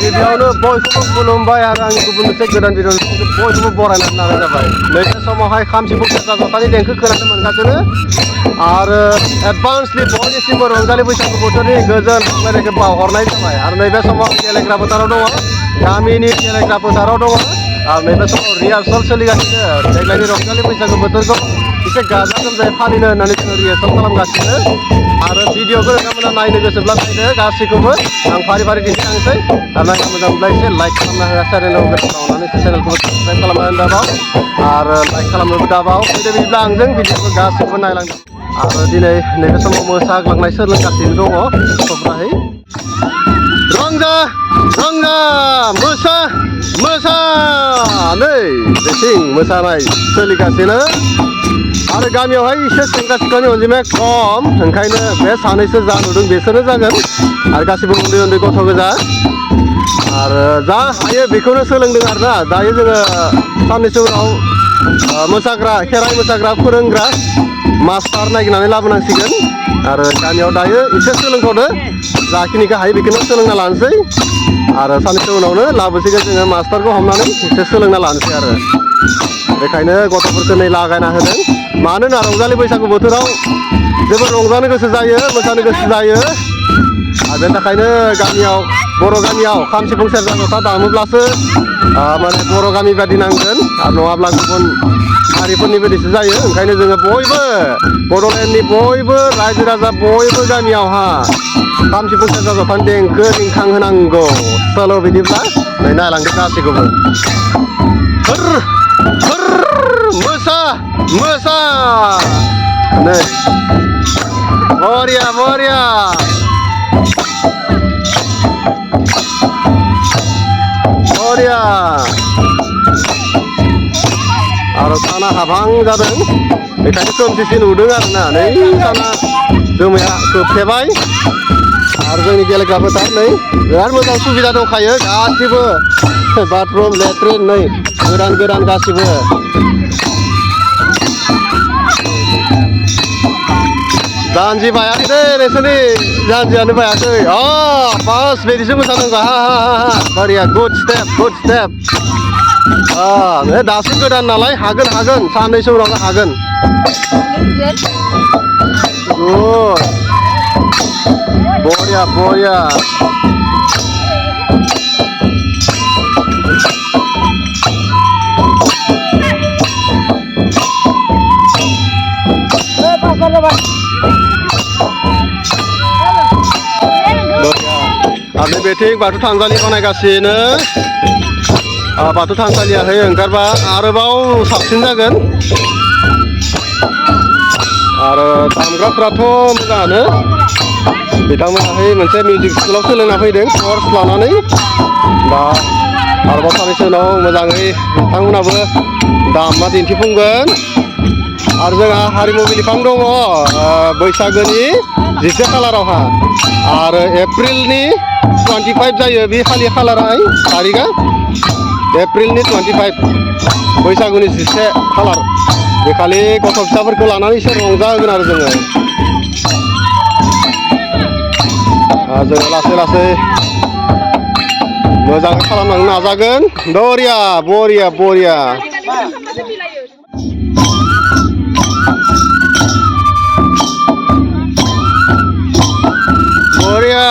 गिबियावनो बयखौबो खुलुमबाय आरो आंनि गुबुन मोनसे गोदान भिडिअ बयखौबो बरायनानै लानाय जाबाय। नैबे समावहाय खाम सिफुं सेरजा जथानि देंखो खोनानो मोनगासिनो आरो एडभान्सलि बयनिसिमबो रंजालि बैसागु बोथोरनि गोजोन हामलायनायखौ बावहरनाय जाबाय। आरो नैबे समाव गेलेग्रा फोथाराव दङ, गामिनि गेलेग्रा फोथाराव दङ आरो नैबे समाव रिहार्सल सोलिगासिनो। देग्लायनि रंजालि बैसागु बोथोरखौ एसे गाजा गोमजायै फालिनो होननानै जोङो रिहार्सल खालामगासिनो आरो भिडिअखौ नोंथांमोना नायनो गोसोब्ला नायदो गासैखौबो आं फारि फारि दिन्थिलांसै आरो नायनो मोजां मोनब्ला एसे लाइक खालामना होआ चेनेलाव गोसोआवनानै एसे चेनेलखौबो साबस्क्राइब खालामनानै दाबाव आरो लाइक खालामनोबो दाबाव। फैदो बिदिब्ला आंजों भिडिअखौ गासैखौबो नायलांदो। आरो दिनै नैबे समाव मोसाग्लांनाय सोलोंगासिनो दङ गथ'फ्राहाय। रंजा रंजा मोसा मोसा नै बेथिं मोसानाय सोलिगासिनो आरो गामियावहाय एसे सेंग्रा सिख्लानि अनजिमाया खम, ओंखायनो बे सानैसो जा नुदों बिसोरनो जागोन आरो गासिबो उन्दै उन्दै गथ' गोजा आरो जा हायो बेखौनो सोलोंदों आरोना। दायो जोङो साननैसो उनाव मोसाग्रा खेराइ मोसाग्रा फोरोंग्रा मास्टार नागिरनानै लाबोनांसिगोन आरो गामियाव दायो एसे सोलोंथ'दो, जाखिनिखौ हायो बेखौनो सोलोंना लानोसै आरो साननैसो उनावनो लाबोसिगोन जोङो मास्टारखौ हमनानै एसे सोलोंना लानोसै आरो बेखायनो गथ'फोरखौ नै लागायना होदों। मानोना रंजालि बैसागु बोथोराव जोबोद रंजानो गोसो जायो, मोसानो गोसो जायो आरो बेनि थाखायनो गामियाव बर' गामियाव खाम सिफुं सेरजा जथा दामोब्लासो माने बर' गामि बादि नांगोन आरो नङाब्ला गुबुन हारिफोरनि बायदिसो जायो। ओंखायनो जोङो बयबो बड'लेण्डनि बयबो रायजो राजा बयबो गामियावहा खाम सिफुं सेरजा जथानि देंखो रिंखां होनांगौ। सल' बिदिब्ला नै नायलांदो गासैखौबो मोसा मोसा नै बरिया बरिया बरिया आरो साना हाबहां जादों बेखायनो खोमसिसि नुदों आरोना। नै साना जोमैया खोबथेबाय आरो जोंनि गेलेग्रा फोथार नै बिराद मोजां सुबिदा दंखायो, गासिबो बाथरुम लेट्रिन नै गोदान गोदान गासिबो। जानजि बायाखै दे नोंसोरनि जानजियानो बायाखै। बास बिदिसो मोसानांगौ। हा हा हा बरिया गुड स्टेप गुड स्टेप। दासो गोदान नालाय हागोन हागोन साननैसो उनावनो हागोन। गुड बरिया बरिया आरो बेथिं बाथौ थानसालि बानायगासिनो। बाथौ थानसालियाहाय ओंखारबा आरोबाव साबसिन जागोन आरो दामग्राफ्राथ' मोजाङानो, बिथांमोनाहाय मोनसे मिउजिक स्कुलाव सोलोंना फैदों कर्स लानानै। दा आरोबाव साननैसो उनाव मोजाङै बिथांमोनाबो दामना दिन्थिफुंगोन। आरो जोंहा हारिमु बिलिफां दङ बैसागोनि 10 खालारावहा आरो एप्रिलनि 25 जायो बे खालि खालाराहाय थारिखआ एप्रिलनि 25 बैसागुनि 10 खालार बेखालि गथ' फिसाफोरखौ लानानै एसे रंजाहोगोन आरो जोङो लासै लासै मोजाङै खालामलांनो नाजागोन। बरिया बरिया बरिया बरिया।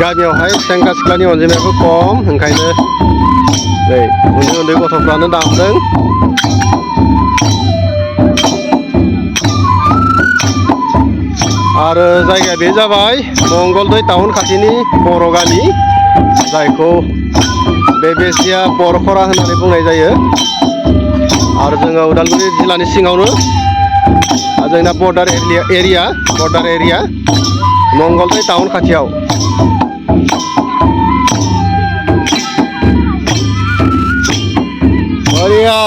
गामियावहाय सेंग्रा सिख्लानि अनजिमायाबो खम, ओंखायनो नै उन्दै उन्दै गथ'फ्रानो दामदों। आरो जायगाया बे जाबाय मंगलदै टाउन खाथिनि बर' गामि, जायखौ बे बेजिया बरखरा होननानै बुंनाय जायो। आरो जोङो उदालगुरि जिल्लानि सिङावनो जोंना बर्डार एरिया मंगलदै टाउन खाथियाव। बरिया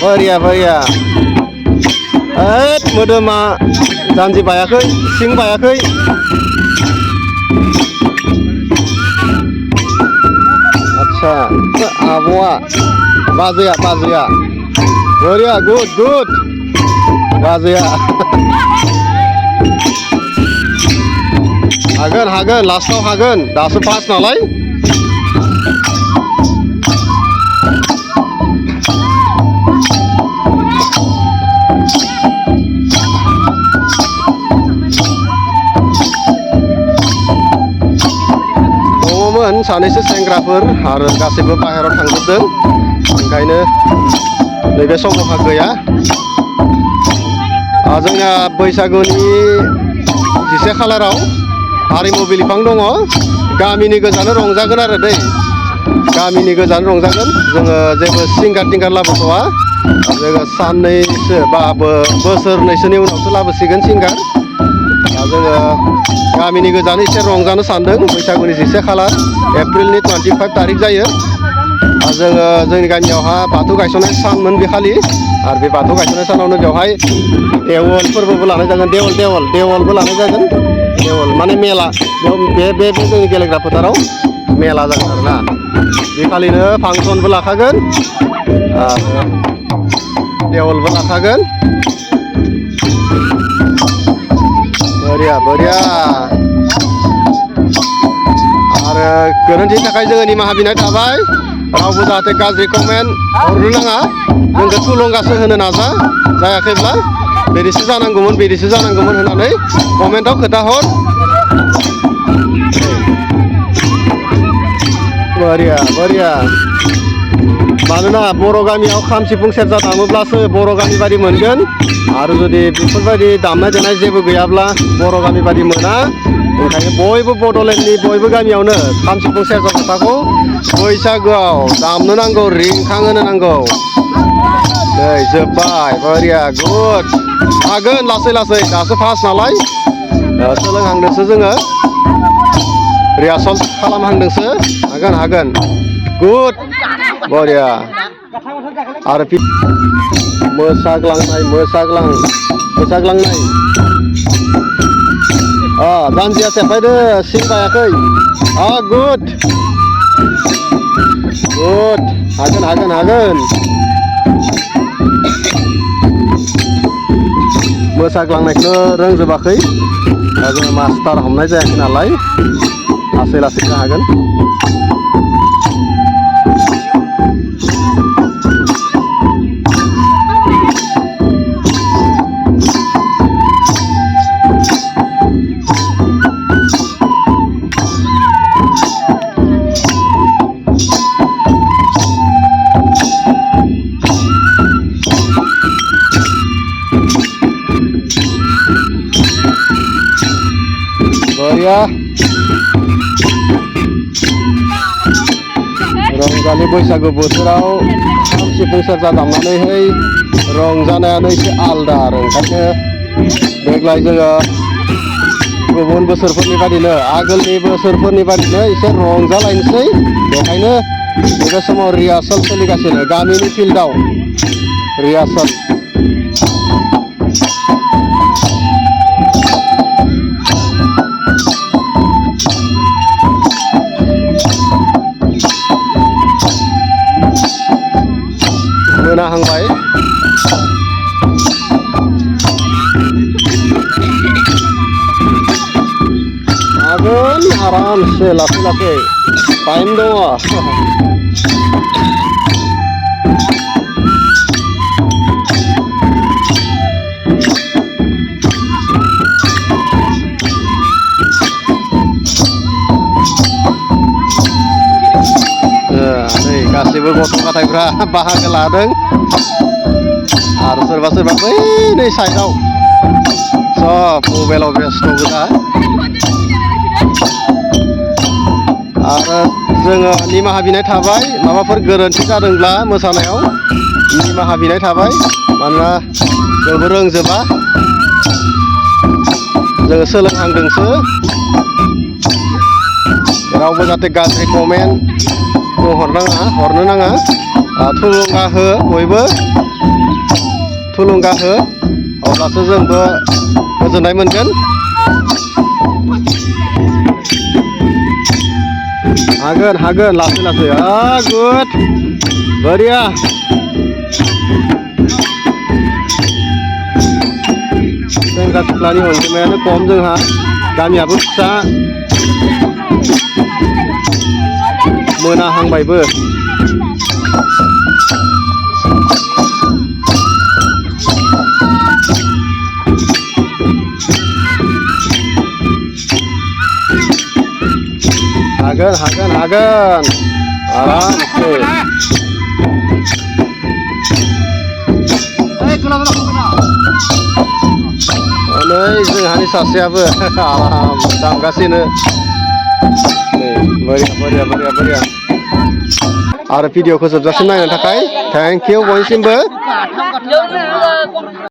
बरिया बरिया मोदोमा जानजि बायाखै सिं बायाखै। आच्छा आब'आ बाजैया बरिया गुड गुड बाजैया हागोन लास्टाव हागोन दासो फार्स्ट नालाय दङमोन सानैसो सेंग्राफोर आरो गासैबो बाहेराव थांजोबदों ओंखायनो नैबे समावहा गैया जोंना बैसागुनि 10 खालाराव हारिमु बिलिफां दङ गामिनि गोजानो रंजागोन आरो दै गामिनि गोजानो रंजागोन जोङो जेबो सिंगार टिंगार लाबोथ'वा जोङो साननैसो बा बोसोरनैसोनि उनावसो लाबोसिगोन सिंगार जोङो गामिनि गोजानो एसे रंजानो सानदों बैसागुनि 10 खालार एप्रिलनि 25 तारिख जायो जोङो जोंनि गामियावहा बाथौ गायसननाय सानमोन बे खालि आरो बे बाथौ गायसननाय सानावनो बेवहाय देवल फोरबोबो लानाय जागोन देवलबो लानाय जागोन देवल माने मेला बे जोंनि गेलेग्रा फोथाराव मेला जागोन आरोना बे खालिनो फांसनबो लाखागोन आरो देवलबो लाखागोन बरिया आरो गोरोन्थिनि थाखाय जोङो निमाहा बिनाय थाबाय रावबो जाहाथे गाज्रि कमेन्ट हरनो नाङा जोंखौ थुलुंगासो होनो नाजा जायाखैब्ला बिदिसो जानांगौमोन होननानै कमेन्टआव खोथा हर बरिया मानोना बर' गामियाव खाम सिफुं सेरजा दामोब्लासो बर' गामि बादि मोनगोन आरो जुदि बेफोरबायदि दामनाय देनाय जेबो गैयाब्ला बर' गामि बादि मोना ओंखायनो बयबो बड'लेण्डनि बयबो गामियावनो खाम सिफुं सेरजा जथाखौ बैसागोआव दामनो नांगौ रिंखांहोनो नांगौ नै जोब्बाय बरिया गुड हागोन लासै दासो फार्स्ट नालाय सोलोंहांदोंसो जोङो रिहार्सल खालामहांदोंसो हागोन गुड बरिया आरो मोसाग्लांनाय जानजिया सेफायदो सिं बायाखै गुड हागोन मोसाग्लांनायखौ रोंजोबाखै जों मास्टार हमनाय जायाखै नालाय लासै हागोन रंजालि बैसागु बोथोराव खाम सिफुं सेरजा दामनानैहाय रंजानायानो एसे आलदा आरो ओंखायनो देग्लाय जोङो गुबुन बोसोरफोरनि बादिनो आगोलनि बोसोरफोरनि बादिनो एसे रंजालायनोसै बेखायनो बे समाव रिहार्सल सोलिगासिनो गामिनि फिल्डआव रिहार्सल मोनाहांबाय हागोन आरामसे लासै टाइम दङ गासैबो गथ' गथायफ्रा बाहागो लादों आरो सोरबा बै नै साइडआव सब मबाइलाव बेस्थ' गोजा आरो जोङो निमाहा बिनाय थाबाय माबाफोर गोरोन्थि जादोंब्ला मोसानायाव निमाहा बिनाय थाबाय मानोना जोंबो रोंजोबा जोङो सोलोंहांदोंसो रावबो जाहाथे गाज्रि कमेन्ट हरनो नाङा थुलुंगा हो बयबो थुलुंगा हो अब्लासो जोंबो गोजोननाय मोनगोन हागोन लासै गुड बरिया सेंग्रा सिख्लानि अनजिमायानो खम जोंहा गामियाबो फिसा मोनाहांबायबो हागोन आरामसे नै जोंहानि सासेयाबो आराम दामगासिनो बरिया आरो भिडिअखौ जोबजासिम नायनो थाखाय थेंक इउ बयनिसिमबो